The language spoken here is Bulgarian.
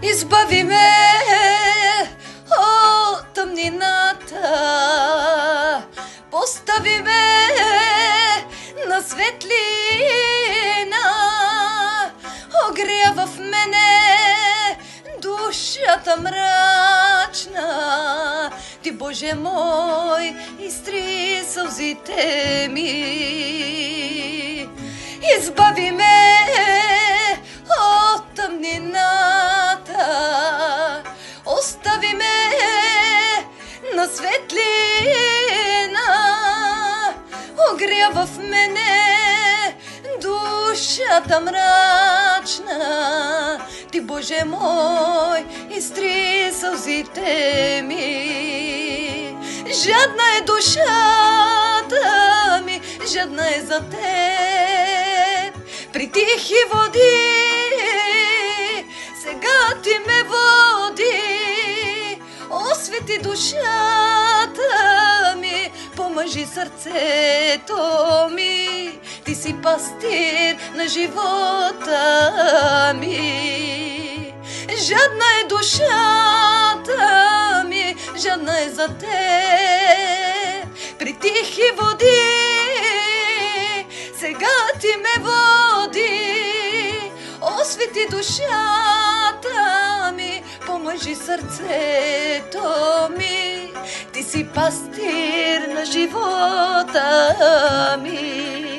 Избави ме от тъмнината, постави ме на светлина, огря в мене душата мрачна. Ти, Боже мой, изтри сълзите ми. Избави ме от тъмнината, остави ме на светлина, огря в мене душата мрачна. Ти, Боже мой, изтри сълзите ми. Жадна е душата ми, жадна е за теб. При тихи води сега ти ме води. Освети душата ми, помъжи сърцето ми. Ти си пастир на живота ми. Жадна е душата ми, жадна е за теб. При тихи води сега ти ме води. Освети душата ми, помъжи сърцето ми. Ти си пастир на живота ми.